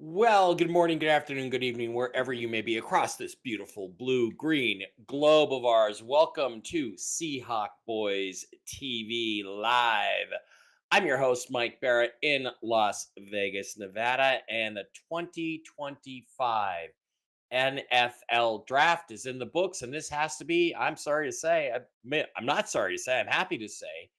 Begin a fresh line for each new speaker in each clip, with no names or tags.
Well, good morning, good afternoon, good evening, wherever you may be across this beautiful blue green globe of ours. Welcome to Seahawk Boys TV Live. I'm your host, Mike Barrett, in Las Vegas, Nevada, and the 2025 NFL draft is in the books. And this has to be, I'm sorry to say, I'm not sorry to say, I'm happy to say,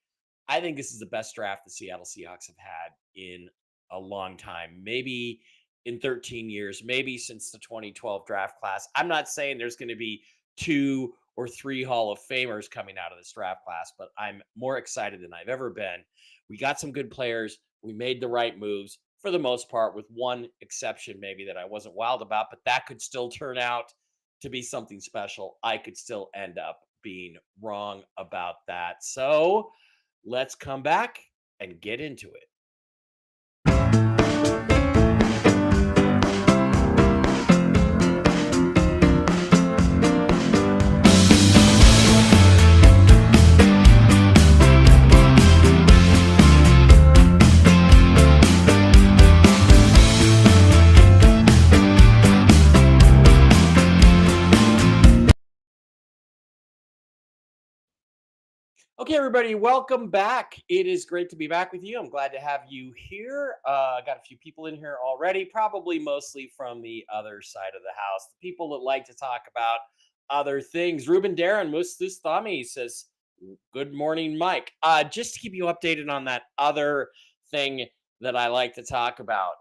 I think this is the best draft the Seattle Seahawks have had in a long time. Maybe in 13 years, maybe since the 2012 draft class. I'm not saying there's going to be two or three Hall of Famers coming out of this draft class, but I'm more excited than I've ever been. We got some good players. We made the right moves for the most part, with one exception maybe that I wasn't wild about, but that could still turn out to be something special. I could still end up being wrong about that. So, let's come back and get into it. Okay, everybody, welcome back. It is great to be back with you. I'm glad to have you here. I got a few people in here already, probably mostly from the other side of the house. The people that like to talk about other things. Ruben Darren Mustustami says, "Good morning, Mike." Just to keep you updated on that other thing that I like to talk about.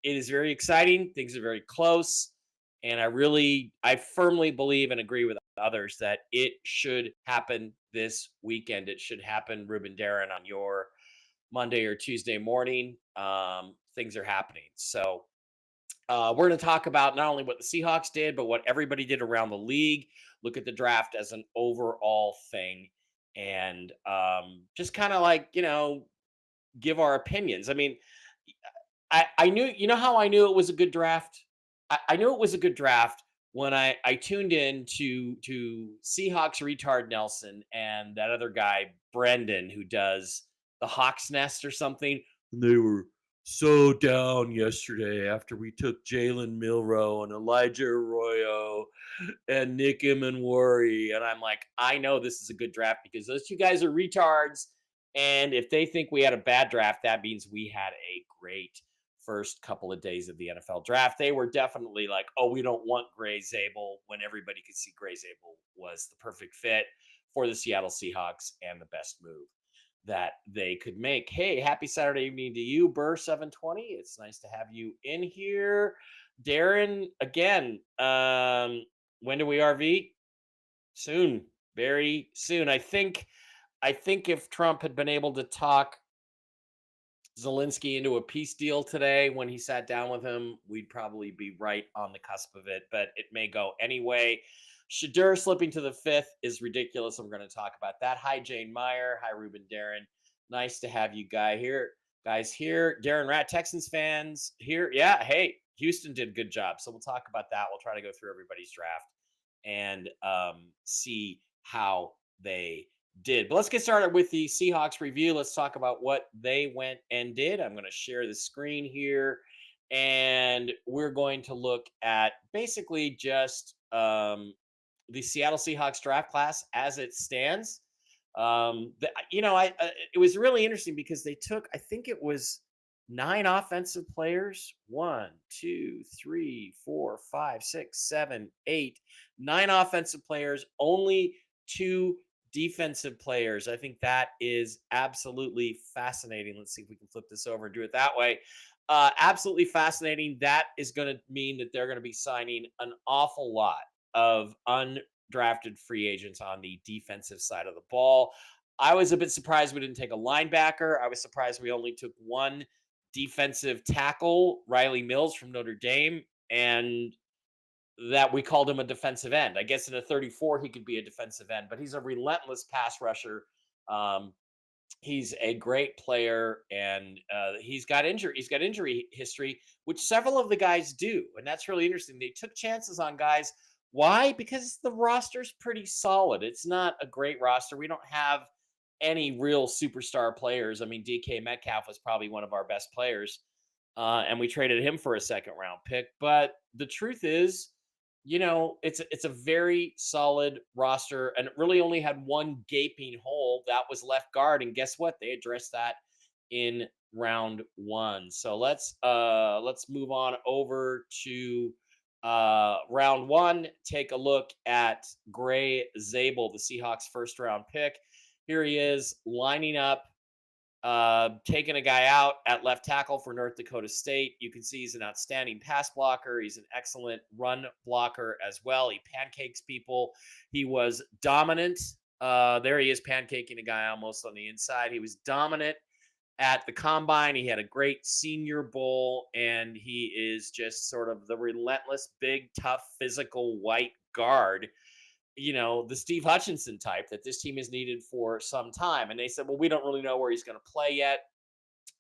It is very exciting. Things are very close. And I firmly believe and agree with others that it should happen this weekend. It should happen, Ruben Darren, on your Monday or Tuesday morning. Things are happening. So we're going to talk about not only what the Seahawks did, but what everybody did around the league. Look at the draft as an overall thing, and just kind of give our opinions. I mean, I knew, you know how I knew it was a good draft? I knew it was a good draft when I tuned in to Seahawks retard Nelson and that other guy, Brendan, who does the Hawks Nest or something. And they were so down yesterday after we took Jalen Milrow and Elijah Arroyo and Nick Imanwari. And I'm like, I know this is a good draft because those two guys are retards. And if they think we had a bad draft, that means we had a great first couple of days of the NFL draft. They were definitely like, oh, we don't want Gray Zabel, when everybody could see Gray Zabel was the perfect fit for the Seattle Seahawks and the best move that they could make. Hey, happy Saturday evening to you, Burr 720. It's nice to have you in here. Darren, again, when do we RV? Soon, very soon. I think if Trump had been able to talk Zelensky into a peace deal today when he sat down with him, we'd probably be right on the cusp of it, but it may go anyway. Shadur slipping to the fifth is ridiculous. I'm going to talk about that. Hi, Jane Meyer. Hi, Ruben Darren. Nice to have you guys here. Darren Rat, Texans fans here. Yeah, hey, Houston did a good job. So we'll talk about that. We'll try to go through everybody's draft and see how they did. But let's get started with the Seahawks review. Let's talk about what they went and did. I'm going to share the screen here, and we're going to look at basically just the Seattle Seahawks draft class as it stands. It was really interesting because they took, I think it was nine offensive players. One, two, three, four, five, six, seven, eight, nine offensive players, only two defensive players. I think that is absolutely fascinating. Let's see if we can flip this over and do it that way. Absolutely fascinating. That is going to mean that they're going to be signing an awful lot of undrafted free agents on the defensive side of the ball. I was a bit surprised we didn't take a linebacker. I was surprised we only took one defensive tackle, Riley Mills from Notre Dame, and that we called him a defensive end. I guess in a 34, he could be a defensive end, but he's a relentless pass rusher. Um, he's a great player, and he's got injury history, which several of the guys do, and that's really interesting. They took chances on guys. Why? Because the roster's pretty solid. It's not a great roster. We don't have any real superstar players. I mean, DK Metcalf was probably one of our best players. and we traded him for a second round pick. But the truth is, it's a very solid roster, and it really only had one gaping hole that was left guard. And guess what? They addressed that in round one. So let's move on over to round one. Take a look at Gray Zabel, the Seahawks first round pick. Here he is lining up, taking a guy out at left tackle for North Dakota State. You can see he's an outstanding pass blocker. He's an excellent run blocker as well. He pancakes people. He was dominant. There he is, pancaking a guy almost on the inside. He was dominant at the combine. He had a great Senior Bowl, and he is just sort of the relentless, big, tough, physical white guard, the Steve Hutchinson type that this team has needed for some time. And they said, well, we don't really know where he's going to play yet.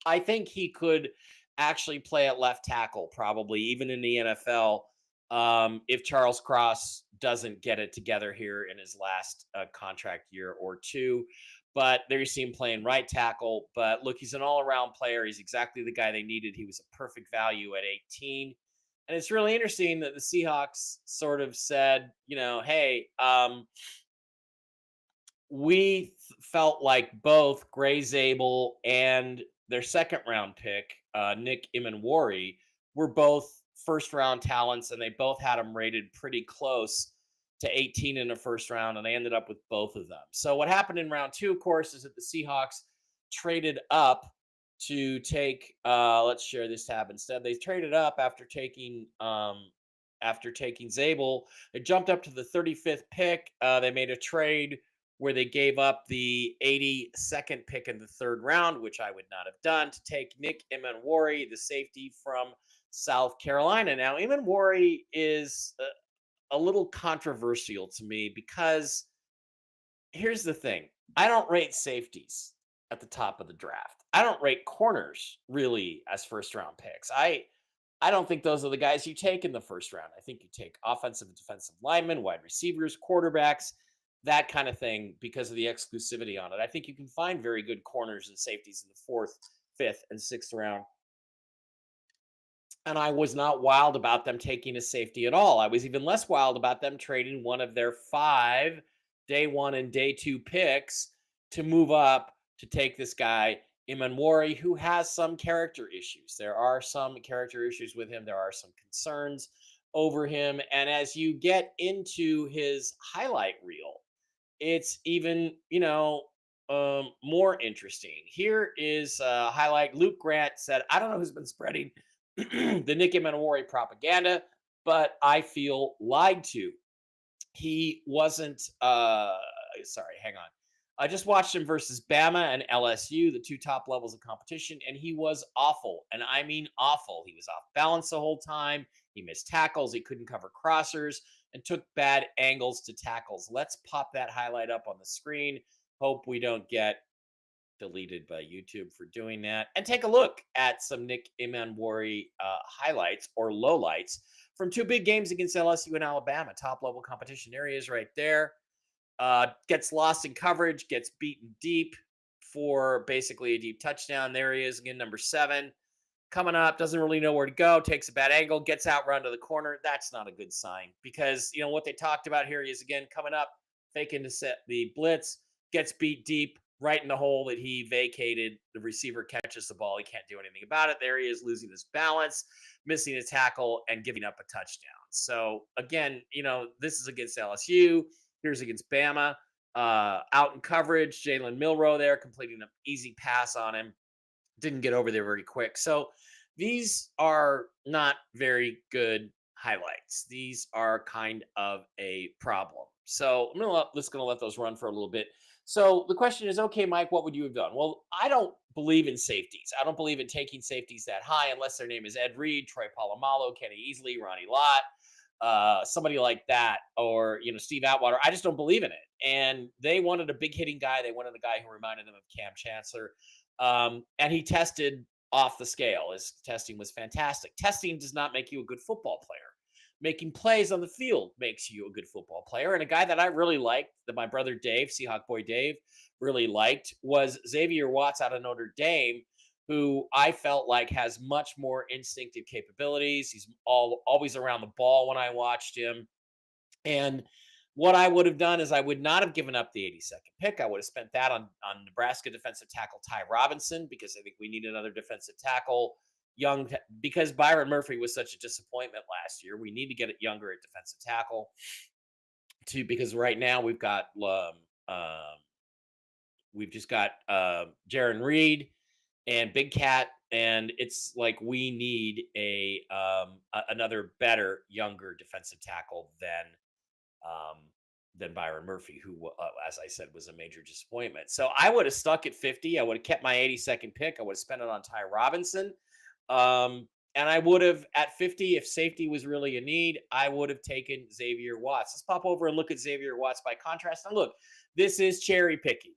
I think he could actually play at left tackle, probably even in the NFL, if Charles Cross doesn't get it together here in his last contract year or two. But there you see him playing right tackle. But look, he's an all around player. He's exactly the guy they needed. He was a perfect value at 18. And it's really interesting that the Seahawks sort of said, hey, we felt like both Gray Zabel and their second round pick, Nick Imanwari, were both first round talents, and they both had them rated pretty close to 18 in the first round, and they ended up with both of them. So what happened in round two, of course, is that the Seahawks traded up to take, let's share this tab instead. They traded up after taking Zabel. They jumped up to the 35th pick. They made a trade where they gave up the 82nd pick in the third round, which I would not have done, to take Nick Imanwari, the safety from South Carolina. Now, Imanwari is a little controversial to me because here's the thing. I don't rate safeties at the top of the draft. I don't rate corners really as first round picks. I don't think those are the guys you take in the first round. I think you take offensive and defensive linemen, wide receivers, quarterbacks, that kind of thing, because of the exclusivity on it. I think you can find very good corners and safeties in the fourth, fifth, and sixth round. And I was not wild about them taking a safety at all. I was even less wild about them trading one of their 5 day one and day two picks to move up to take this guy, Imanwari, who has some character issues. There are some character issues with him. There are some concerns over him. And as you get into his highlight reel, it's even, more interesting. Here is a highlight. Luke Grant said, I don't know who's been spreading the Nick Imanwari propaganda, but I feel lied to. He wasn't, sorry, hang on. I just watched him versus Bama and LSU, the two top levels of competition, and he was awful. And I mean awful. He was off balance the whole time. He missed tackles. He couldn't cover crossers and took bad angles to tackles. Let's pop that highlight up on the screen. Hope we don't get deleted by YouTube for doing that. And take a look at some Nick Imanwari highlights or lowlights from 2 big games against LSU and Alabama, top level competition. There he is right there. Gets lost in coverage, gets beaten deep for basically a deep touchdown. There he is again, number 7. Coming up, doesn't really know where to go, takes a bad angle, gets out run to the corner. That's not a good sign, because what they talked about here, he is again coming up, faking to set the blitz, gets beat deep right in the hole that he vacated. The receiver catches the ball. He can't do anything about it. There he is, losing his balance, missing a tackle, and giving up a touchdown. So again, this is against LSU. Here's against Bama. Out in coverage, Jalen Milroe there completing an easy pass on him. Didn't get over there very quick. So these are not very good highlights. These are kind of a problem. So I'm just going to let those run for a little bit. So the question is, okay, Mike, what would you have done? Well, I don't believe in safeties. I don't believe in taking safeties that high unless their name is Ed Reed, Troy Polamalu, Kenny Easley, Ronnie Lott, somebody like that, or Steve Atwater. I just don't believe in it. And they wanted a big hitting guy. They wanted a guy who reminded them of Cam Chancellor. And he tested off the scale. His testing was fantastic. Testing does not make you a good football player. Making plays on the field makes you a good football player. And a guy that I really liked, that my brother Dave, Seahawk boy Dave, really liked, was Xavier Watts out of Notre Dame, who I felt like has much more instinctive capabilities. He's always around the ball when I watched him. And what I would have done is I would not have given up the 82nd pick. I would have spent that on Nebraska defensive tackle Ty Robinson, because I think we need another defensive tackle. Because Byron Murphy was such a disappointment last year. We need to get it younger at defensive tackle too, because right now we've just got Jaron Reed and Big Cat, and it's like we need another better younger defensive tackle than Byron Murphy, who, as I said, was a major disappointment. So I would have stuck at 50. I would have kept my 82nd pick. I would have spent it on Ty Robinson. And I would have, at 50, if safety was really a need, I would have taken Xavier Watts. Let's pop over and look at Xavier Watts by contrast. And look, this is cherry picking.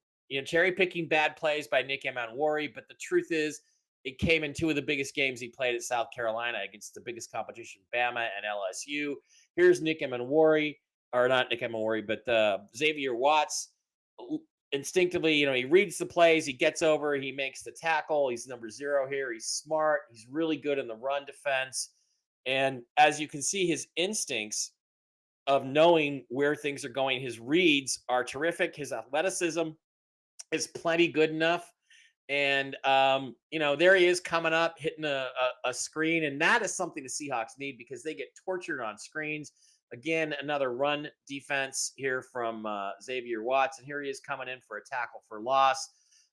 Cherry picking bad plays by Nick Emanwori, but the truth is, it came in two of the biggest games he played at South Carolina against the biggest competition, Bama and LSU. Here's Nick Emanwori, or not Nick Emanwori, but Xavier Watts. Instinctively, he reads the plays, he gets over, he makes the tackle. He's number 0 here. He's smart. He's really good in the run defense. And as you can see, his instincts of knowing where things are going, his reads are terrific. His athleticism is plenty good enough. And there he is coming up, hitting a screen, and that is something the Seahawks need, because they get tortured on screens. Again, another run defense here from Xavier Watts, and here he is coming in for a tackle for loss.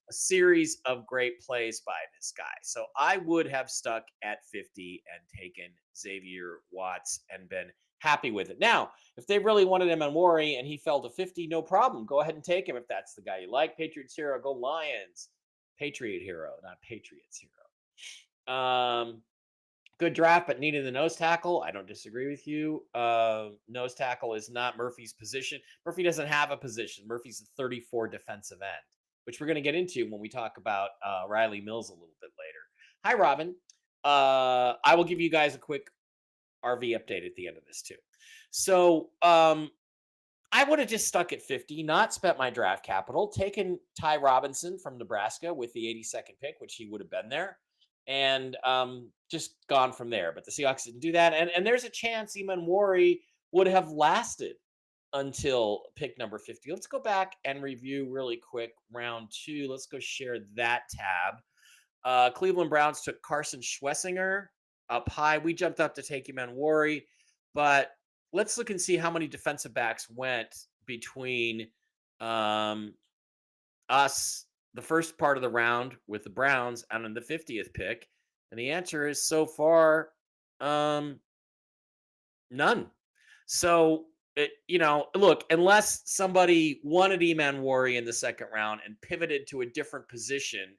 A series of great plays by this guy. So I would have stuck at 50 and taken Xavier Watts and been happy with it. Now, if they really wanted him on Worry and he fell to 50, no problem. Go ahead and take him if that's the guy you like. Patriots hero, go Lions. Patriot hero, not Patriots hero. Good draft, but needed the nose tackle. I don't disagree with you. Nose tackle is not Murphy's position. Murphy doesn't have a position. Murphy's a 34 defensive end, which we're going to get into when we talk about Riley Mills a little bit later. Hi, Robin. I will give you guys a quick RV update at the end of this too. So I would have just stuck at 50, not spent my draft capital, taken Ty Robinson from Nebraska with the 82nd pick, which he would have been there, and just gone from there. But the Seahawks didn't do that. And there's a chance Emanwori would have lasted until pick number 50. Let's go back and review really quick round 2. Let's go share that tab. Cleveland Browns took Carson Schwessinger up high. We jumped up to take Emanwori, but let's look and see how many defensive backs went between us, the first part of the round with the Browns, and in the 50th pick. And the answer is so far, none. So, look, unless somebody wanted Emanwori in the second round and pivoted to a different position,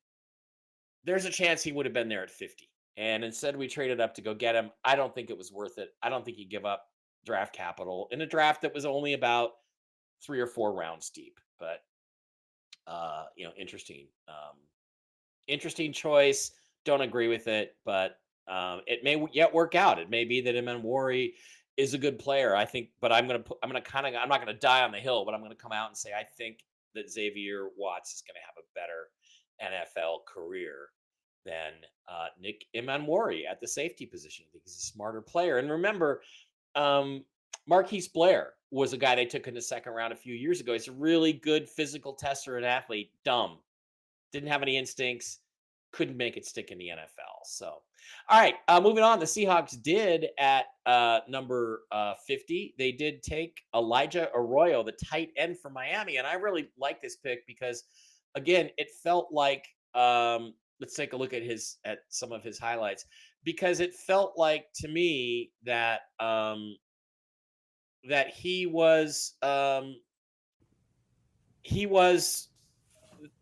there's a chance he would have been there at 50. And instead, we traded up to go get him. I don't think it was worth it. I don't think you give up draft capital in a draft that was only about 3 or 4 rounds deep. But interesting choice. Don't agree with it, but it may yet work out. It may be that Emanwori is a good player. I think, but I'm not going to die on the hill, but I'm going to come out and say I think that Xavier Watts is going to have a better NFL career than Nick Emanwori at the safety position. I think he's a smarter player. And remember, Marquise Blair was a guy they took in the second round a few years ago. He's a really good physical tester and athlete. Dumb. Didn't have any instincts. Couldn't make it stick in the NFL. So, all right, moving on. The Seahawks did at number 50. They did take Elijah Arroyo, the tight end from Miami. And I really like this pick because, again, it felt like let's take a look at some of his highlights, because it felt like to me that that he was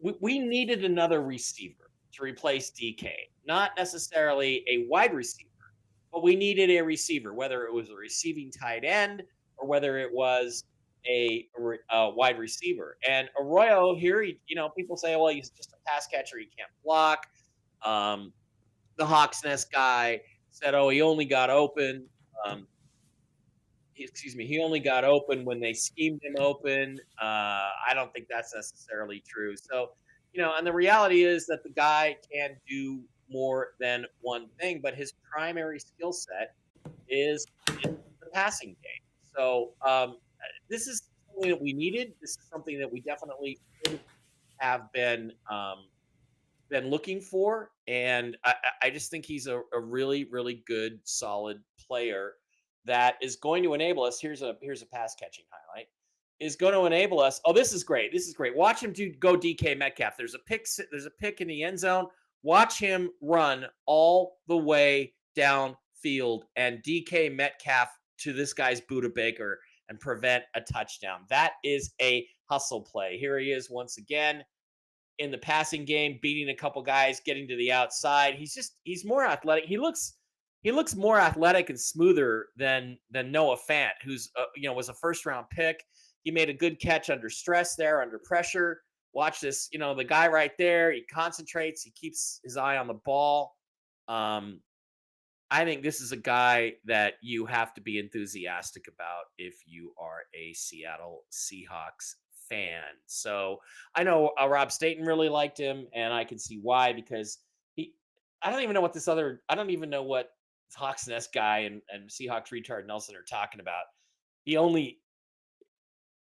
we needed another receiver to replace DK, not necessarily a wide receiver, but we needed a receiver, whether it was a receiving tight end or whether it was a wide receiver. And Arroyo here, people say, well, he's just a pass catcher, he can't block. The Hawks Nest guy said, oh, he only got open. He only got open when they schemed him open. I don't think that's necessarily true. So And the reality is that the guy can do more than one thing, but his primary skill set is in the passing game. So this is something that we needed. This is something that we definitely should have been looking for, and I just think he's a really really good solid player that is going to enable us. Here's a pass catching highlight. Is going to enable us. Oh, this is great. This is great. Watch him go DK Metcalf. There's a pick in the end zone. Watch him run all the way downfield and DK Metcalf to this guy's Buda Baker and prevent a touchdown. That is a hustle play. Here he is once again in the passing game, beating a couple guys, getting to the outside. He's more athletic. He looks more athletic and smoother than Noah Fant, who's was a first round pick. He made a good catch under stress there, under pressure. Watch this, the guy right there. He concentrates. He keeps his eye on the ball. I think this is a guy that you have to be enthusiastic about if you are a Seattle Seahawks fan. So I know Rob Staten really liked him, and I can see why because he. I don't even know what this other. I don't even know what Hawks Nest guy and Seahawks retard Nelson are talking about. He only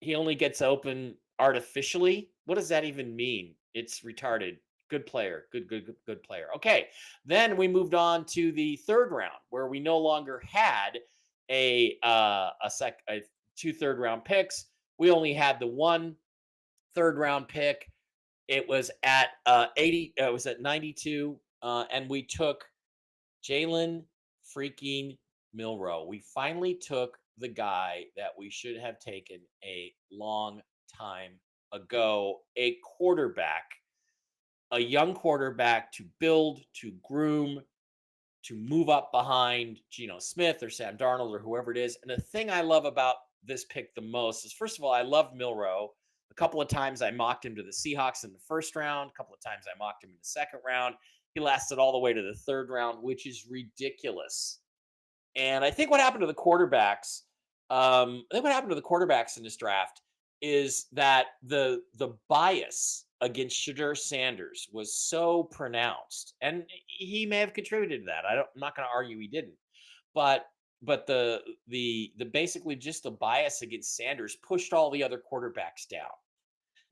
he only gets open artificially. What does that even mean? It's retarded. Good player. Good player. Okay. Then we moved on to the third round where we no longer had a two third round picks. We only had the one third round pick. It was at 80. It was at 92, and we took Jalen freaking Milrow. We finally took the guy that we should have taken a long time ago, a young quarterback to build, to groom, to move up behind Geno Smith or Sam Darnold or whoever it is. And the thing I love about this pick the most is, first of all, I love Milrow. A couple of times I mocked him to the Seahawks in the first round. A couple of times I mocked him in the second round. He lasted all the way to the third round, which is ridiculous. And I think what happened to the quarterbacks, in this draft is that the bias against Shadur Sanders was so pronounced, and he may have contributed to that. I'm not going to argue he didn't, but the basically just the bias against Sanders pushed all the other quarterbacks down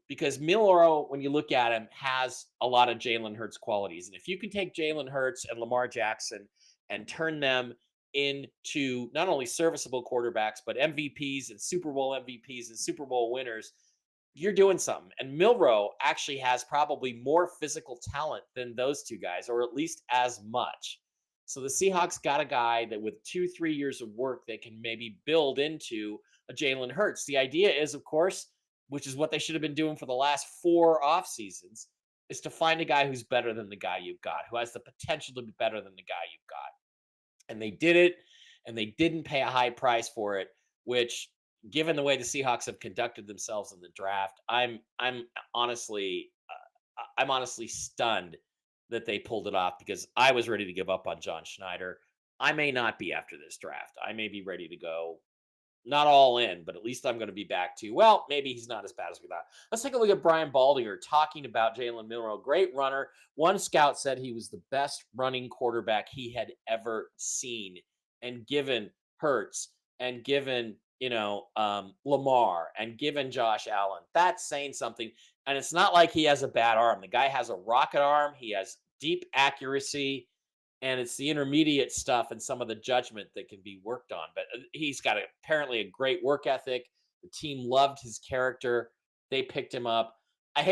because Milrow, when you look at him, has a lot of Jalen Hurts qualities. And if you can take Jalen Hurts and Lamar Jackson and turn them into not only serviceable quarterbacks, but MVPs and Super Bowl winners, you're doing something. And Milrow actually has probably more physical talent than those two guys, or at least as much. So the Seahawks got a guy that with 2-3 years of work, they can maybe build into a Jalen Hurts. The idea is, of course, which is what they should have been doing for the last 4 off seasons, is to find a guy who's better than the guy you've got, who has the potential to be better than the guy you've got. And they did it, and they didn't pay a high price for it, which, given the way the Seahawks have conducted themselves in the draft, I'm honestly stunned that they pulled it off because I was ready to give up on John Schneider. I may not be after this draft. I may be ready to go, not all in, but at least I'm going to be back to, well, maybe he's not as bad as we thought. Let's take a look at Brian Baldinger talking about Jalen Milrow. Great runner. One scout said he was the best running quarterback he had ever seen. And given Hurts and given, Lamar and given Josh Allen, that's saying something. And it's not like he has a bad arm. The guy has a rocket arm. He has deep accuracy. And it's the intermediate stuff and some of the judgment that can be worked on. But he's got apparently a great work ethic. The team loved his character. They picked him up. I'm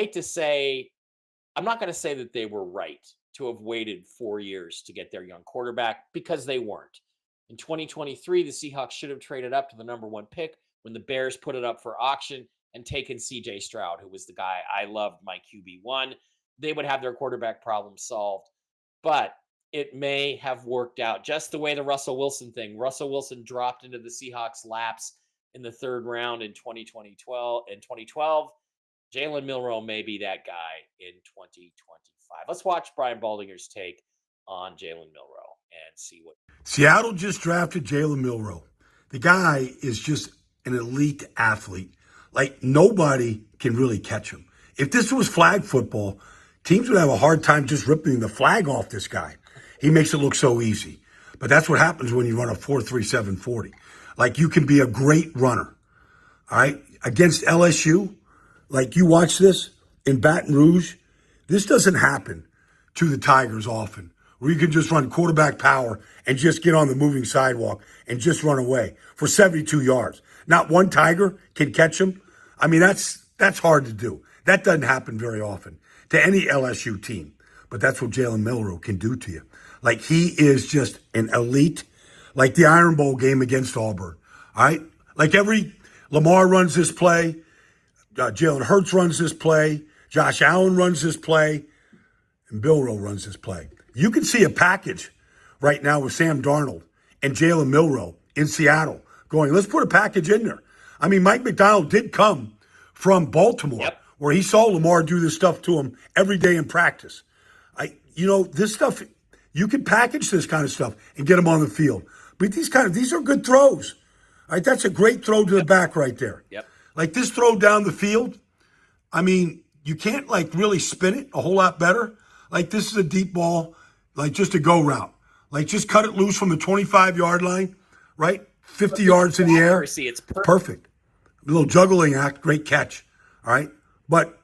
not going to say that they were right to have waited 4 years to get their young quarterback, because they weren't. In 2023, the Seahawks should have traded up to the number 1 pick when the Bears put it up for auction and taken CJ Stroud, who was the guy I loved, my QB1. They would have their quarterback problem solved. But it may have worked out just the way the Russell Wilson thing. Russell Wilson dropped into the Seahawks' laps in the third round in 2012. Jalen Milrow may be that guy in 2025. Let's watch Brian Baldinger's take on Jalen Milrow and see what.
Seattle just drafted Jalen Milrow. The guy is just an elite athlete. Like, nobody can really catch him. If this was flag football, teams would have a hard time just ripping the flag off this guy. He makes it look so easy. But that's what happens when you run a 4.37 40. Like, you can be a great runner, all right? Against LSU, like, you watch this in Baton Rouge, this doesn't happen to the Tigers often, where you can just run quarterback power and just get on the moving sidewalk and just run away for 72 yards. Not one Tiger can catch him. I mean, that's hard to do. That doesn't happen very often to any LSU team. But that's what Jalen Milroe can do to you. Like, he is just an elite, like the Iron Bowl game against Auburn. All right? Like, Lamar runs this play. Jalen Hurts runs this play. Josh Allen runs this play. And Milroe runs this play. You can see a package right now with Sam Darnold and Jalen Milroe in Seattle going, let's put a package in there. I mean, Mike McDonald did come from Baltimore, where he saw Lamar do this stuff to him every day in practice. This stuff, you can package this kind of stuff and get them on the field. But these are good throws. All right, that's a great throw to the back right there.
Yep.
Like, this throw down the field, I mean, you can't, like, really spin it a whole lot better. Like, this is a deep ball, like, just a go route. Like, just cut it loose from the 25-yard line, right? 50 yards in the air.
It's
perfect. A little juggling act, great catch. All right? But,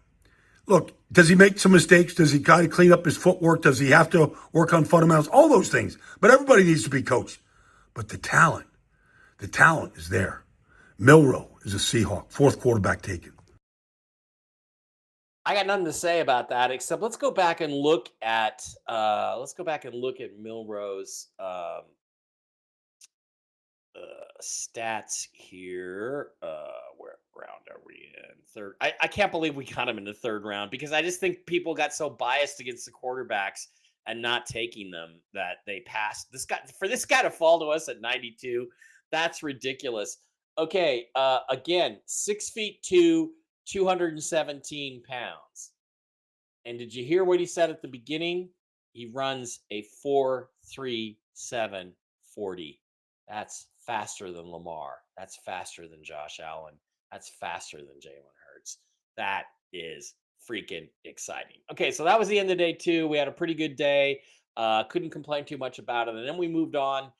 look, does he make some mistakes? Does he got to clean up his footwork? Does he have to work on fundamentals? All those things. But everybody needs to be coached. But the talent is there. Milroe is a Seahawk, fourth quarterback taken.
I got nothing to say about that, except let's go back and look at Milroe's stats here. Where round are we in? Third. I can't believe we got him in the third round, because I just think people got so biased against the quarterbacks and not taking them that they passed. This guy to fall to us at 92, that's ridiculous. Okay, again, 6'2", 217 pounds. And did you hear what he said at the beginning? He runs a 4.37 40. That's faster than Lamar. That's faster than Josh Allen. That's faster than Jalen Hurts. That is freaking exciting. Okay, so that was the end of day 2. We had a pretty good day. Couldn't complain too much about it. And then we moved on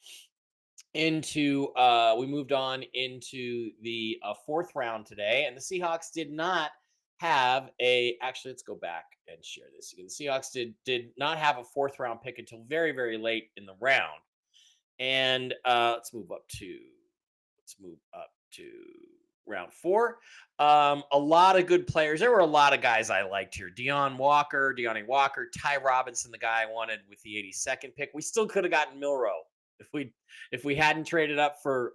into the fourth round today, and the Seahawks did not have actually, let's go back and share this again. The Seahawks did not have a fourth round pick until very, very late in the round. And let's move up to round 4. A lot of good players. There were a lot of guys I liked here. Deontay Walker, Ty Robinson, the guy I wanted with the 82nd pick. We still could have gotten Milroe if we hadn't traded up for.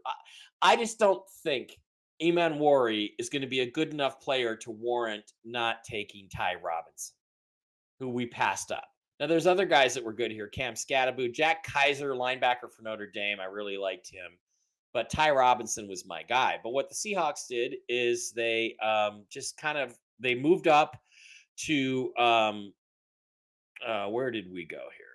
I just don't think Eman Wari is going to be a good enough player to warrant not taking Ty Robinson, who we passed up. Now, there's other guys that were good here. Cam Scatterbo, Jack Kaiser, linebacker for Notre Dame. I really liked him. But Ty Robinson was my guy. But what the Seahawks did is they they moved up to where did we go here?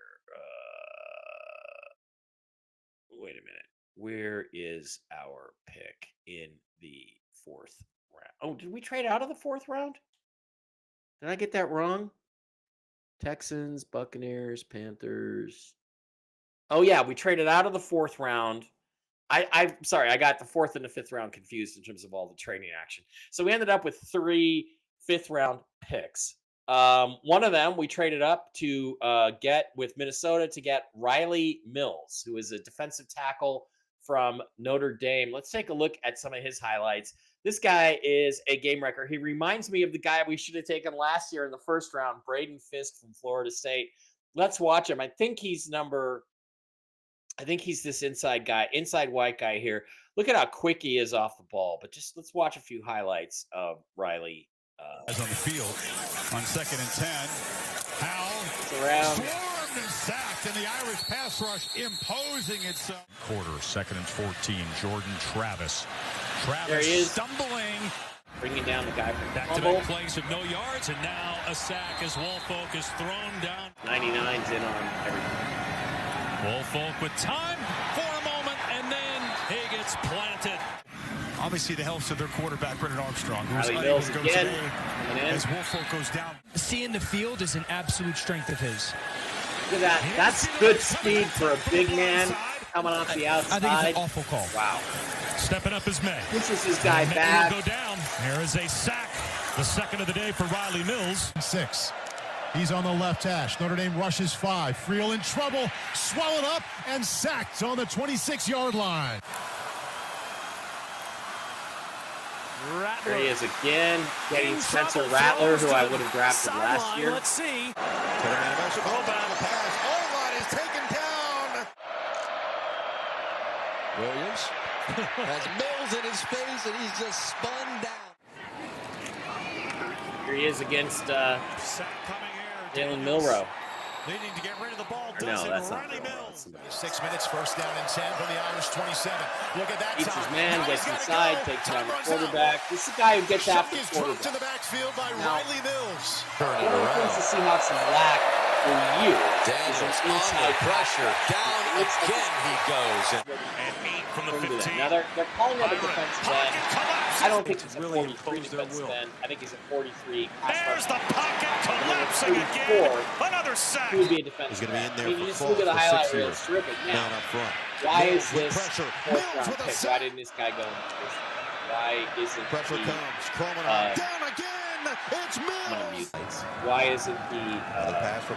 Wait a minute. Where is our pick in the fourth round? Oh, did we trade out of the fourth round? Did I get that wrong? Texans, Buccaneers, Panthers. Oh, yeah, we traded out of the fourth round. I'm sorry, I got the fourth and the fifth round confused in terms of all the trading action. So we ended up with 3 fifth-round picks. One of them we traded up to get with Minnesota to get Riley Mills, who is a defensive tackle from Notre Dame. Let's take a look at some of his highlights. This guy is a game wrecker. He reminds me of the guy we should have taken last year in the first round, Braden Fisk from Florida State. Let's watch him. I think he's this inside white guy here. Look at how quick he is off the ball. But just let's watch a few highlights of Riley.
As on the field on 2nd and 10. Howell swarmed and sacked, and the Irish pass rush imposing itself. Quarter, 2nd and 14. Jordan Travis.
There he is.
Stumbling.
Bringing down the guy from
Back-to-back plays with no yards, and now a sack as Woolfolk is thrown down.
99's in on everything.
Woolfolk with time for a moment, and then he gets planted. Obviously, the helps of their quarterback, Brennan Armstrong, who's
Riley
unable
Mills
to go
again,
today as Woolfolk goes down.
Seeing the field is an absolute strength of his.
Look at that. That's good speed for a big man coming off the outside.
I think it's an awful call.
Wow.
Stepping up is May.
Pushes his guy
May
back.
will go down. There is a sack. The second of the day for Riley Mills.
6. He's on the left hash. Notre Dame rushes 5. Friel in trouble. Swallowed up and sacked on the 26-yard line.
There he is again, getting Spencer Rattler, who I would have drafted last year.
Let's see.
O-line is taken down. Williams has Mills in his face, and he's just spun down.
Here he is against Jalen Milrow.
Needing to get rid of the ball.
Or no, that's not
Riley
Milrow.
Mills.
6 minutes, first down and 10 from the Irish 27. Look at that
Beats
time.
his man,
Now
gets
he's gotta
inside,
go.
takes it
Time
on the
runs out.
quarterback. This is the guy who gets
Chuck
after the
is dropped to the
quarterback.
backfield by
Now-
Riley Mills.
Turn
One
it
of the things
around.
the Seahawks have lacked for years is
Daniels
an
under
inside
pressure. Down
Looks like
again he goes.
And 8 from the
Into that.
15.
Now they're calling him a defensive end. I don't think he's a
Really
43
impose their
defensive
will.
end. I think he's a 43 pass
There's
rusher.
the pocket collapsing
Four.
again. Another sack.
He would be a defensive
He's gonna be in
end.
there
I mean,
for
you just
Claus,
look at the
the
highlight
6
reel.
year
It's terrific.
Man
Now,
up front.
why is
Mills with
this
pressure.
fourth
Mills
round
with a
pick?
sack.
Why didn't this guy go in the first round? Why isn't
Pressure
he
comes. Coleman down again. It's
I'm gonna mute
Mills.
this. Why isn't he
Pass for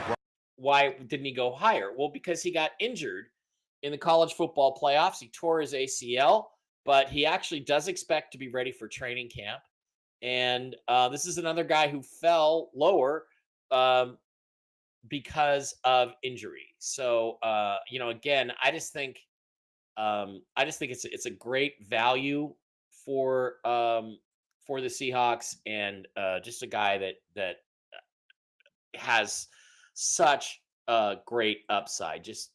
why didn't he go higher? Well, because he got injured in the college football playoffs. He tore his ACL, but he actually does expect to be ready for training camp. And this is another guy who fell lower because of injury. So again, I just think it's a great value for the Seahawks, and just a guy that has such a great upside. Just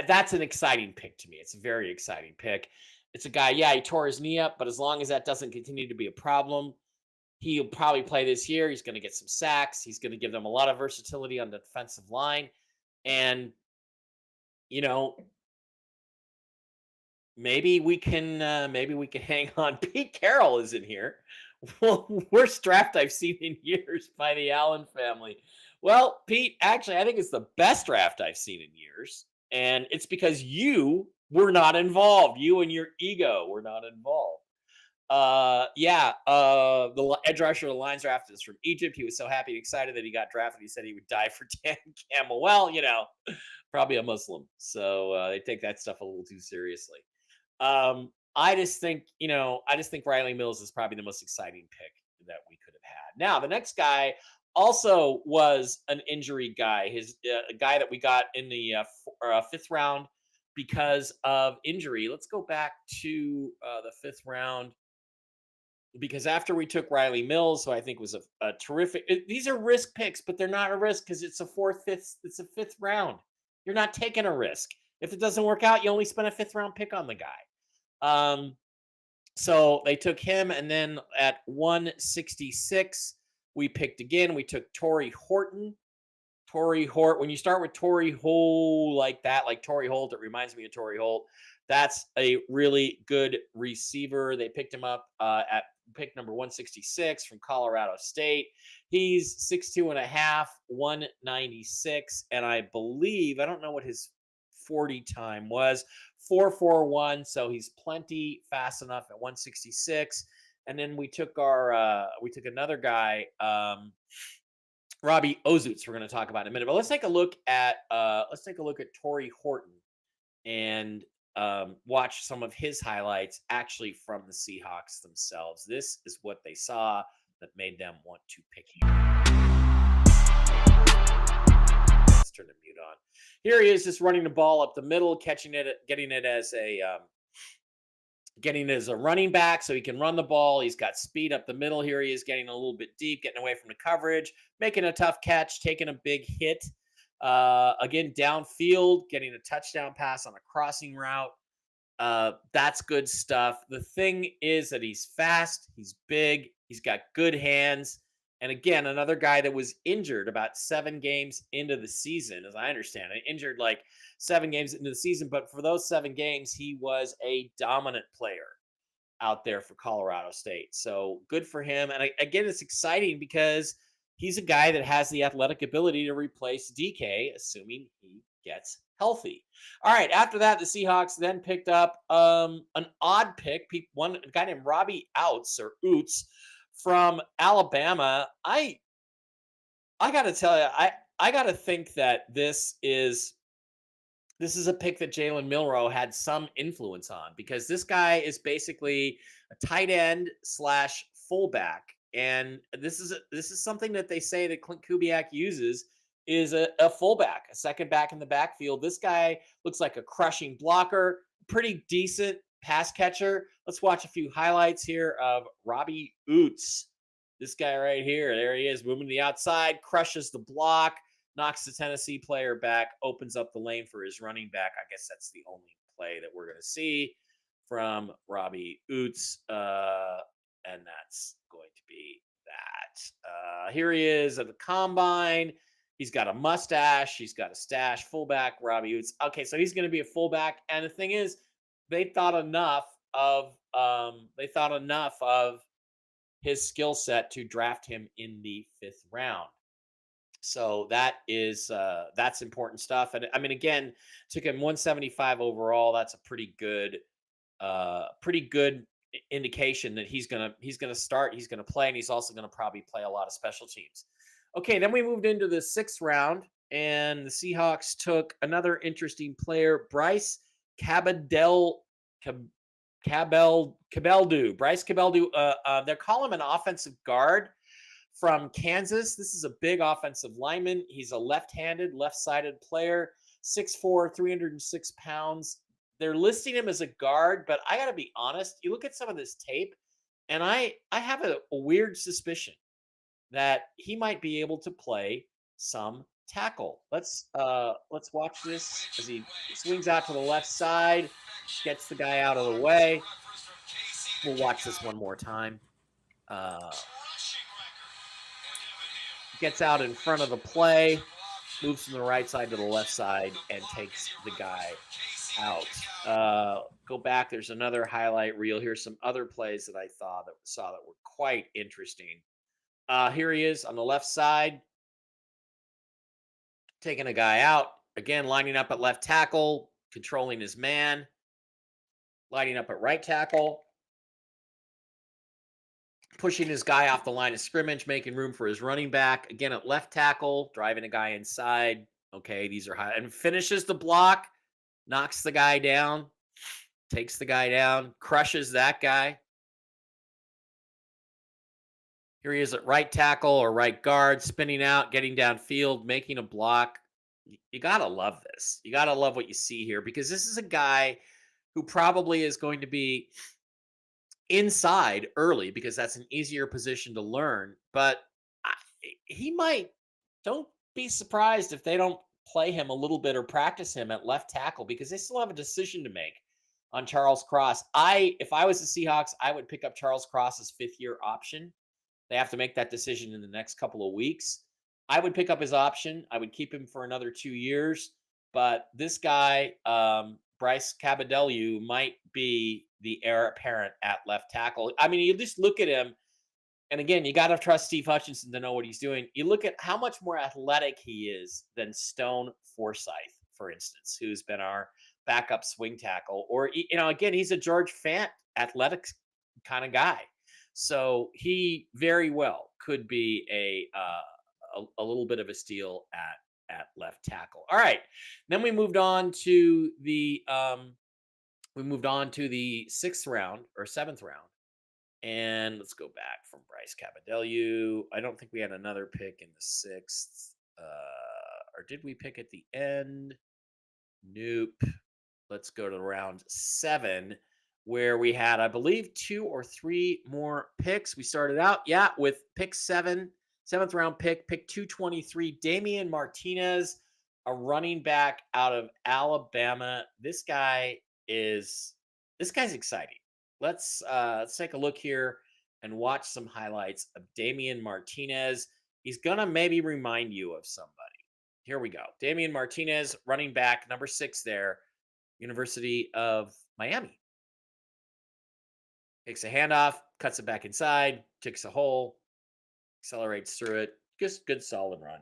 that's an exciting pick to me. It's a very exciting pick. It's a guy, yeah, he tore his knee up, but as long as that doesn't continue to be a problem, he'll probably play this year. He's going to get some sacks. He's going to give them a lot of versatility on the defensive line. And, maybe we can hang on. Pete Carroll is in here. Well, worst draft I've seen in years by the Allen family. Well, Pete, actually, I think it's the best draft I've seen in years. And it's because you were not involved. You and your ego were not involved. The edge rusher of the Lions draft is from Egypt. He was so happy and excited that he got drafted. He said he would die for Dan Campbell. Well, probably a Muslim. So they take that stuff a little too seriously. I just think Riley Mills is probably the most exciting pick that we could have had. Now, the next guy also was an injury guy. His a guy that we got in the fifth round because of injury. Let's go back to the fifth round, because after we took Riley Mills, who I think was a terrific. These are risk picks, but they're not a risk because it's a fifth round. You're not taking a risk. If it doesn't work out, you only spend a fifth round pick on the guy. So they took him, and then at 166, we picked again. We took Torrey Horton. When you start with Torrey Holt like that, like Torrey Holt, it reminds me of Torrey Holt. That's a really good receiver. They picked him up at pick number 166 from Colorado State. He's 6'2 and a half, 196, and I don't know what his 40 time was, 4.41. So he's plenty fast enough at 166. And then we took another guy, Robbie Ozutz, we're going to talk about in a minute. But let's take a look at Torrey Horton and watch some of his highlights actually from the Seahawks themselves. This is what they saw that made them want to pick him. Let's turn the mute on. Here he is, just running the ball up the middle, getting it as a running back so he can run the ball. He's got speed up the middle. Here he is getting a little bit deep, getting away from the coverage, making a tough catch, taking a big hit. Again, downfield, getting a touchdown pass on a crossing route. That's good stuff. The thing is that he's fast, he's big, he's got good hands. And again, another guy that was injured about 7 games into the season, as I understand it, injured like 7 games into the season. But for those 7 games, he was a dominant player. out there for Colorado State. So good for him. And again, it's exciting because he's a guy that has the athletic ability to replace DK, assuming he gets healthy. All right. After that, the Seahawks then picked up an odd pick. A guy named Robbie Outs from Alabama. I got to tell you, I got to think that this is a pick that Jalen Milroe had some influence on, because this guy is basically a tight end slash fullback, and this is something that they say that Clint Kubiak uses, is a fullback, a second back in the backfield. This guy looks like a crushing blocker, pretty decent pass catcher. Let's watch a few highlights here of Robbie Oots. This guy right here, there he is, moving to the outside, crushes the block, knocks the Tennessee player back, opens up the lane for his running back. I guess that's the only play that we're going to see from Robbie Oots. And that's going to be that. Here he is at the combine. He's got a mustache. He's got a stash. Fullback, Robbie Oots. Okay, so he's going to be a fullback. And the thing is, they thought enough of his skill set to draft him in the 5th round. So that's important stuff. And I mean, again, took him 175 overall. That's a pretty good indication that he's gonna start, he's gonna play, and he's also gonna probably play a lot of special teams. Okay, then we moved into the 6th round, and the Seahawks took another interesting player, Bryce Cabeldu. Bryce Cabeldu. They call him an offensive guard from Kansas. This is a big offensive lineman. He's a left-handed, left-sided player, 6'4", 306 pounds. They're listing him as a guard, but I got to be honest. You look at some of this tape, and I have a weird suspicion that he might be able to play some tackle. Let's watch this as he swings out to the left side, gets the guy out of the way. We'll watch this one more time. Gets out in front of the play, moves from the right side to the left side, and takes the guy out. Go back. There's another highlight reel. Here's some other plays that I saw that were quite interesting. Here he is on the left side, taking a guy out. Again, lining up at left tackle, controlling his man. Lining up at right tackle, pushing his guy off the line of scrimmage, making room for his running back. Again, at left tackle, driving a guy inside. Okay, these are high. And finishes the block, knocks the guy down, takes the guy down, crushes that guy. Here he is at right tackle or right guard, spinning out, getting downfield, making a block. You got to love this. You got to love what you see here, because this is a guy who probably is going to be inside early, because that's an easier position to learn. But he might, don't be surprised if they don't play him a little bit or practice him at left tackle, because they still have a decision to make on Charles Cross. If I was the Seahawks, I would pick up Charles Cross's 5th-year option. They have to make that decision in the next couple of weeks. I would pick up his option. I would keep him for another 2 years. But this guy, Bryce Cabeldu, might be the heir apparent at left tackle. I mean, you just look at him, and again, you got to trust Steve Hutchinson to know what he's doing. You look at how much more athletic he is than Stone Forsythe, for instance, who's been our backup swing tackle. Or, again, he's a George Fant athletic kind of guy. So he very well could be a little bit of a steal at left tackle. All right. Then we moved on to the 6th round or 7th round. And let's go back from Bryce Cabeldu. I don't think we had another pick in the 6th. Or did we pick at the end? Nope. Let's go to round 7, where we had, I believe, 2 or 3 more picks. We started out, with pick 7, 7th round pick 223, Damian Martinez, a running back out of Alabama. This guy's exciting. Let's take a look here and watch some highlights of Damian Martinez. He's gonna maybe remind you of somebody. Here we go. Damian Martinez, running back, number 6 there, University of Miami. Takes a handoff, cuts it back inside, takes a hole, accelerates through it. Just good, solid run.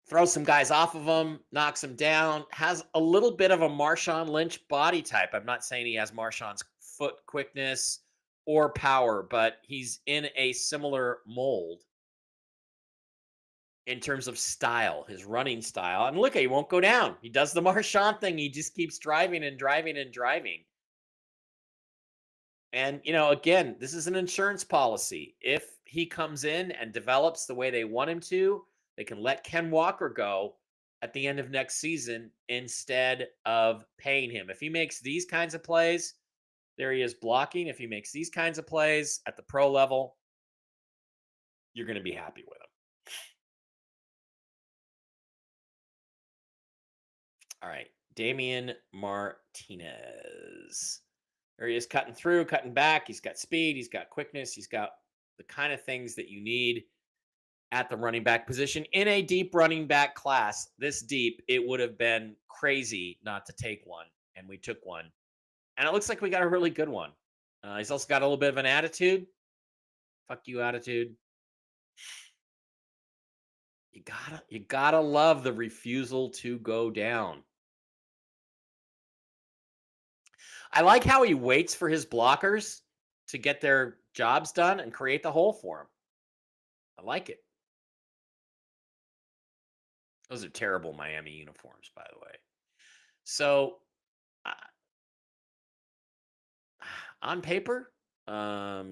Throws some guys off of him, knocks him down, has a little bit of a Marshawn Lynch body type. I'm not saying he has Marshawn's foot quickness or power, but he's in a similar mold in terms of style, his running style. And look, he won't go down. He does the Marshawn thing. He just keeps driving and driving and driving. And, again, this is an insurance policy. If he comes in and develops the way they want him to, they can let Ken Walker go at the end of next season instead of paying him. If he makes these kinds of plays, there he is blocking. If he makes these kinds of plays at the pro level, you're going to be happy with him. All right, Damian Martinez. There he is cutting through, cutting back. He's got speed. He's got quickness. He's got the kind of things that you need at the running back position in a deep running back class. This deep, it would have been crazy not to take one, and we took one. And it looks like we got a really good one. He's also got a little bit of an attitude. Fuck you attitude. You gotta love the refusal to go down. I like how he waits for his blockers to get their jobs done and create the hole for him. I like it. Those are terrible Miami uniforms, by the way. So, on paper, I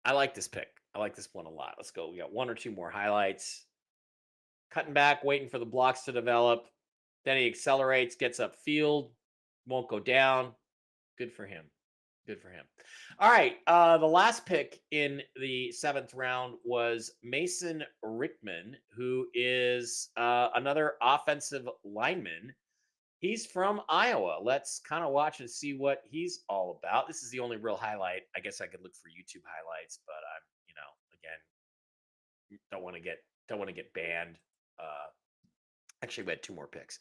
like this pick. I like this one a lot. Let's go. We got one or two more highlights. Cutting back, waiting for the blocks to develop. Then he accelerates, gets upfield, won't go down. Good for him. Good for him. All right. The last pick in the 7th round was Mason Rickman, who is another offensive lineman. He's from Iowa. Let's kind of watch and see what he's all about. This is the only real highlight. I guess I could look for YouTube highlights, but I'm, again, don't want to get banned. Actually, we had 2 more picks.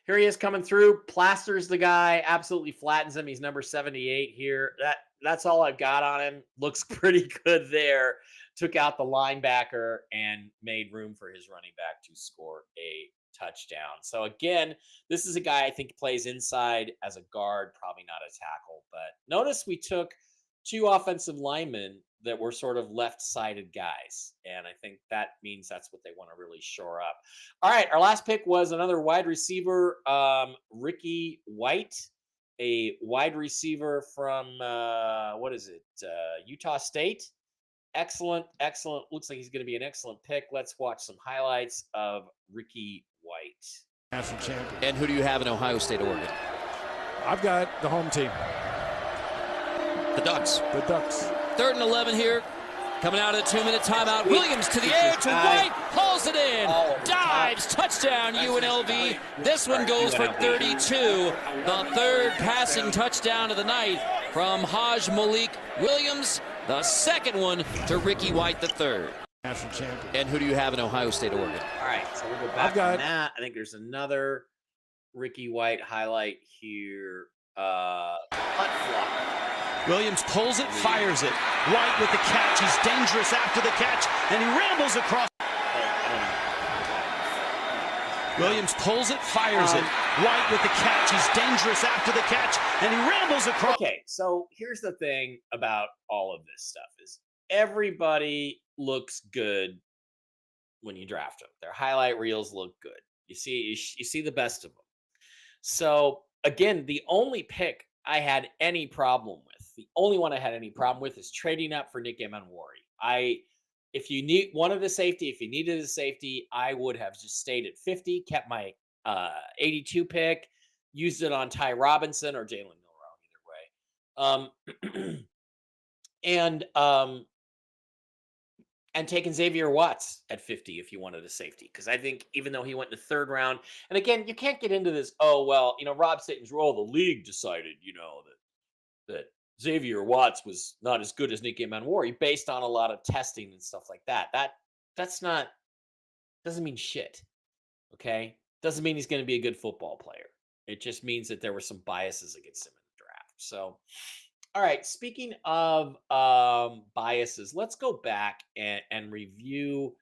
Here he is coming through, plasters the guy, absolutely flattens him. He's number 78 here. That's all I've got on him. Looks pretty good there. Took out the linebacker and made room for his running back to score a touchdown. So again, this is a guy I think plays inside as a guard, probably not a tackle. But notice we took 2 offensive linemen that were sort of left-sided guys. And I think that means that's what they want to really shore up. All right, our last pick was another wide receiver, Ricky White, a wide receiver from, Utah State. Excellent. Looks like he's going to be an excellent pick. Let's watch some highlights of Ricky White.
National champion.
And who do you have in Ohio State, Oregon?
I've got the home team.
The Ducks.
The Ducks.
3rd and 11 here. Coming out of the 2-minute timeout. Williams to the air to White. Pulls it in. Dives. Touchdown UNLV. This one goes for 32. The 3rd passing touchdown of the night from Haj Malik Williams. The 2nd one to Ricky White, the 3rd.
National champion.
And who do you have in Ohio State, Oregon?
All right, so we'll go back on that. I think there's another Ricky White highlight here. Punt flop.
Williams pulls it, fires it. White with the catch. He's dangerous after the catch, and he rambles across. Williams pulls it, fires it. White with the catch. He's dangerous after the catch, and he rambles across.
Okay, so here's the thing about all of this stuff is everybody looks good when you draft them. Their highlight reels look good. You see the best of them. So again, the only pick I had any problem with, the only one I had any problem with is trading up for Nick Emanwari. If you need one of the safety, if you needed a safety, I would have just stayed at 50, kept my 82 pick, used it on Ty Robinson or Jalen Milroe, either way. And taking Xavier Watts at 50 if you wanted a safety. Because I think even though he went in the 3rd round, and again, you can't get into this, Rob Sitton's role, the league decided, that Xavier Watts was not as good as Nick Emanwari based on a lot of testing and stuff like that. Doesn't mean shit. Okay? Doesn't mean he's going to be a good football player. It just means that there were some biases against him in So, all right. Speaking of biases, let's go back and review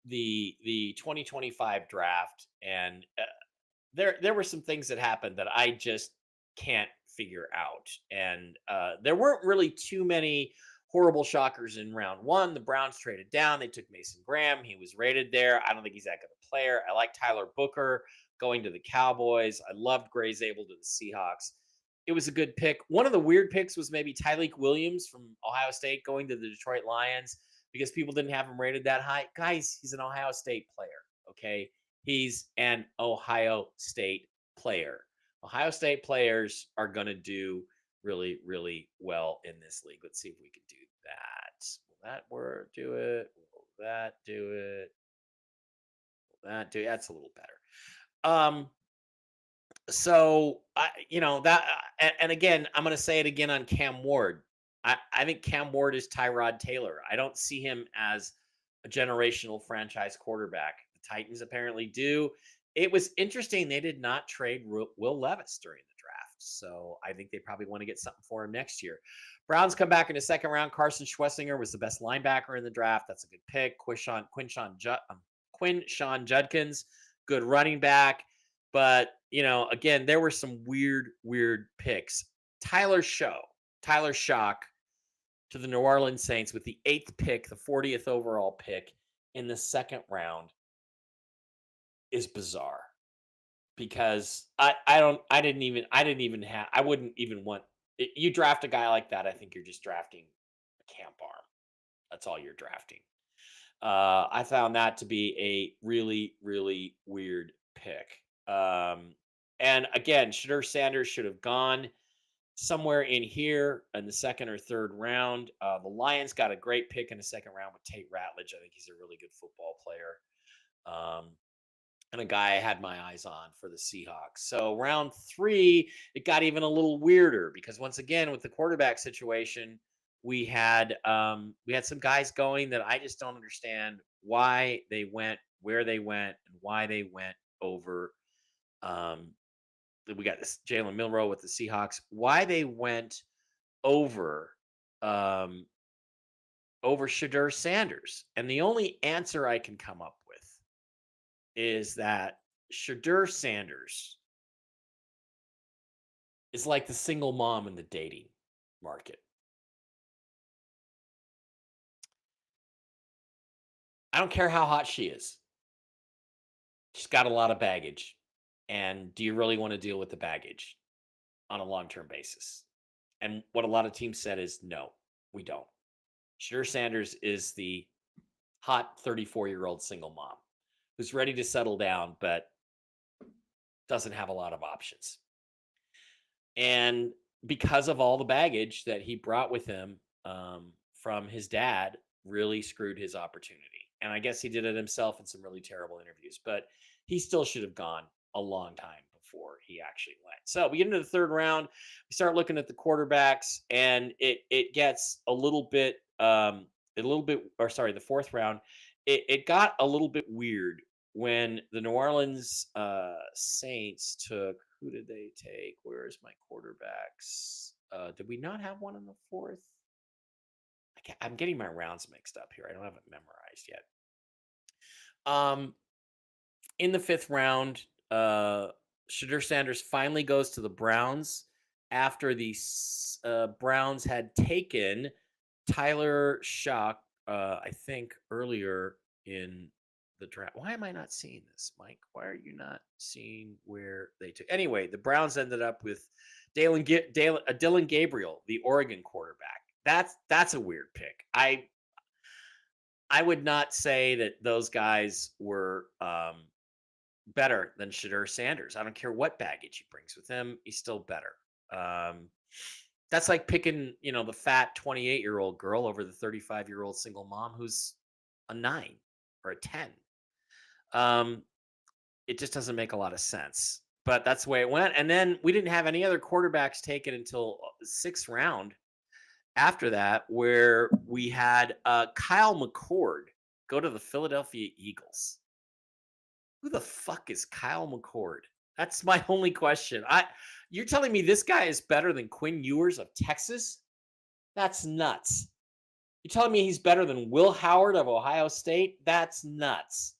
the 2025 draft. And there were some things that happened that I just can't figure out. And there weren't really too many horrible shockers in round one. The Browns traded down. They took Mason Graham. He was rated there. I don't think he's that good a player. I like Tyler Booker going to the Cowboys. I loved Gray Zabel to the Seahawks. It was a good pick. One of the weird picks was maybe Tyleik Williams from Ohio State going to the Detroit Lions because people didn't have him rated that high. Guys, he's an Ohio State player, okay? He's an Ohio State player. Ohio State players are going to do really, really well in this league. Let's see if we can do that. Will that work? Do it? Will that do it? Will that do it? That's a little better. So and again, I'm going to say it again on Cam Ward. I think Cam Ward is Tyrod Taylor. I don't see him as a generational franchise quarterback. The Titans apparently do. It was interesting. They did not trade Will Levis during the draft. So I think they probably want to get something for him next year. Browns come back in the second round. Carson Schwessinger was the best linebacker in the draft. That's a good pick. Quinshon Judkins, good running back. But, again, there were some weird picks. Tyler Shock to the New Orleans Saints with the 8th pick, the 40th overall pick in the second round is bizarre because I wouldn't even want you draft a guy like that. I think you're just drafting a camp arm. That's all you're drafting. I found that to be a really, really weird pick. And again, Shedeur Sanders should have gone somewhere in here in the second or third round. The Lions got a great pick in the second round with Tate Ratledge. I think he's a really good football player. And a guy I had my eyes on for the Seahawks. So round 3, it got even a little weirder because once again, with the quarterback situation, we had some guys going that I just don't understand why they went, where they went, and why they went over. We got this Jalen Milroe with the Seahawks. Why they went over Shedeur Sanders, and the only answer I can come up with is that Shedeur Sanders is like the single mom in the dating market. I don't care how hot she is. She's got a lot of baggage. And do you really want to deal with the baggage on a long-term basis? And what a lot of teams said is, no, we don't. Shedeur Sanders is the hot 34-year-old single mom who's ready to settle down, but doesn't have a lot of options. And because of all the baggage that he brought with him from his dad, really screwed his opportunity. And I guess he did it himself in some really terrible interviews, but he still should have gone a long time before he actually went. So we get into the third round, we start looking at the quarterbacks, and it gets the fourth round, it got a little bit weird when the New Orleans Saints took, who did they take? Where's my quarterbacks? Did we not have one in the fourth? I'm getting my rounds mixed up here. I don't have it memorized yet. In the fifth round, Shedeur Sanders finally goes to the Browns after the Browns had taken Tyler Shock, I think, earlier in the draft. Why am I not seeing this, Mike? Why are you not seeing where they took? Anyway, the Browns ended up with Dillon Gabriel, the Oregon quarterback. That's a weird pick. I would not say that those guys were better than Shedeur Sanders. I don't care what baggage he brings with him; he's still better. That's like picking, the fat 28-year-old girl over the 35-year-old single mom who's a 9 or a 10. It just doesn't make a lot of sense. But that's the way it went. And then we didn't have any other quarterbacks taken until the 6th round. After that, where we had Kyle McCord go to the Philadelphia Eagles. Who the fuck is Kyle McCord? That's my only question. You're telling me this guy is better than Quinn Ewers of Texas? That's nuts. You're telling me he's better than Will Howard of Ohio State? That's nuts.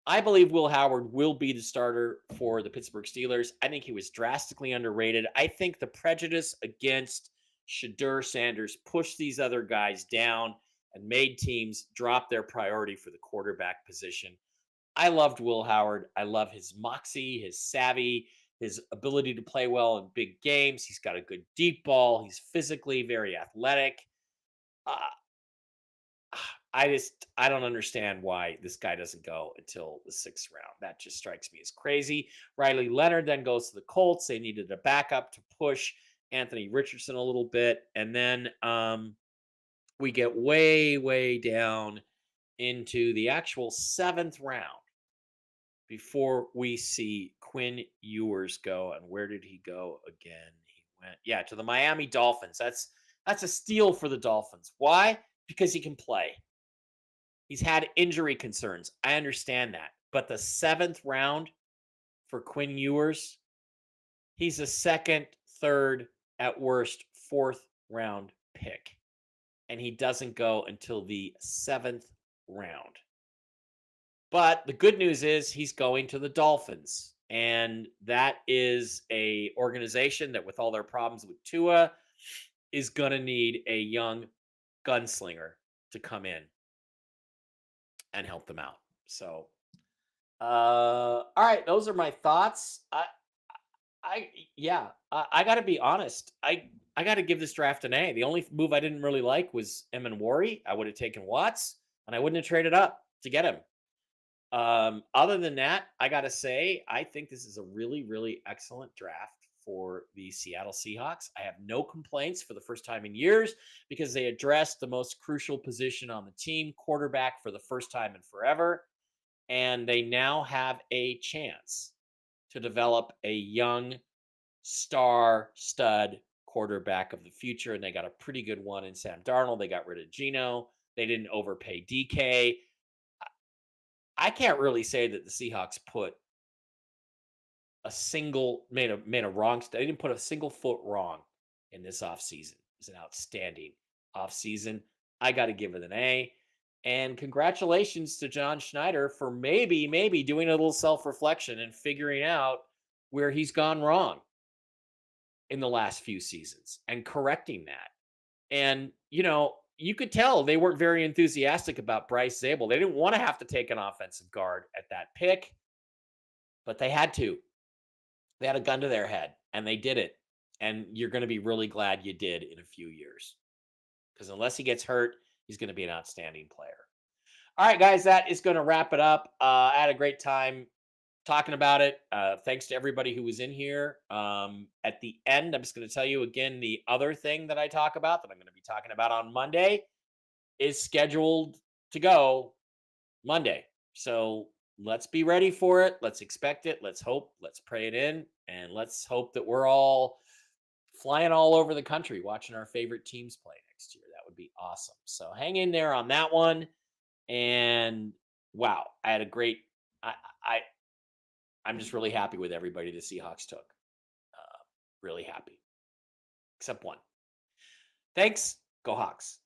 I believe Will Howard will be the starter for the Pittsburgh Steelers. I think he was drastically underrated. I think the prejudice against Shadur Sanders pushed these other guys down and made teams drop their priority for the quarterback position. I loved Will Howard. I love his moxie, his savvy, his ability to play well in big games. He's got a good deep ball. He's physically very athletic. Uh, I don't understand why this guy doesn't go until the 6th round. That just strikes me as crazy. Riley Leonard then goes to the Colts. They needed a backup to push Anthony Richardson a little bit. And then we get way, way down into the actual 7th round before we see Quinn Ewers go. And where did he go again? He went, to the Miami Dolphins. That's a steal for the Dolphins. Why? Because he can play. He's had injury concerns. I understand that. But the 7th round for Quinn Ewers, he's a 2nd, 3rd, at worst, 4th round pick. And he doesn't go until the 7th round. But the good news is he's going to the Dolphins. And that is a organization that, with all their problems with Tua, is going to need a young gunslinger to come in and help them out. So, all right, those are my thoughts. I got to be honest. I got to give this draft an A. The only move I didn't really like was Emanwari. I would have taken Watts, and I wouldn't have traded up to get him. Other than that, I got to say, I think this is a really, really excellent draft for the Seattle Seahawks. I have no complaints for the first time in years because they addressed the most crucial position on the team, quarterback, for the first time in forever. And they now have a chance to develop a young star stud quarterback of the future. And they got a pretty good one in Sam Darnold. They got rid of Geno. They didn't overpay DK. I can't really say that the Seahawks made a wrong. They didn't put a single foot wrong in this offseason. It's an outstanding offseason. I got to give it an A. And congratulations to John Schneider for maybe doing a little self-reflection and figuring out where he's gone wrong in the last few seasons and correcting that. And, you could tell they weren't very enthusiastic about Bryce Zabel. They didn't want to have to take an offensive guard at that pick, but they had to. They had a gun to their head, and they did it. And you're going to be really glad you did in a few years. Because unless he gets hurt, he's going to be an outstanding player. All right, guys, that is going to wrap it up. I had a great time talking about it. Thanks to everybody who was in here. At the end, I'm just going to tell you again, the other thing that I talk about that I'm going to be talking about on Monday is scheduled to go Monday. So let's be ready for it. Let's expect it. Let's hope. Let's pray it in. And let's hope that we're all flying all over the country watching our favorite teams play next year. That would be awesome. So hang in there on that one. And wow, I had a great I'm just really happy with everybody the Seahawks took. Really happy. Except one. Thanks. Go Hawks.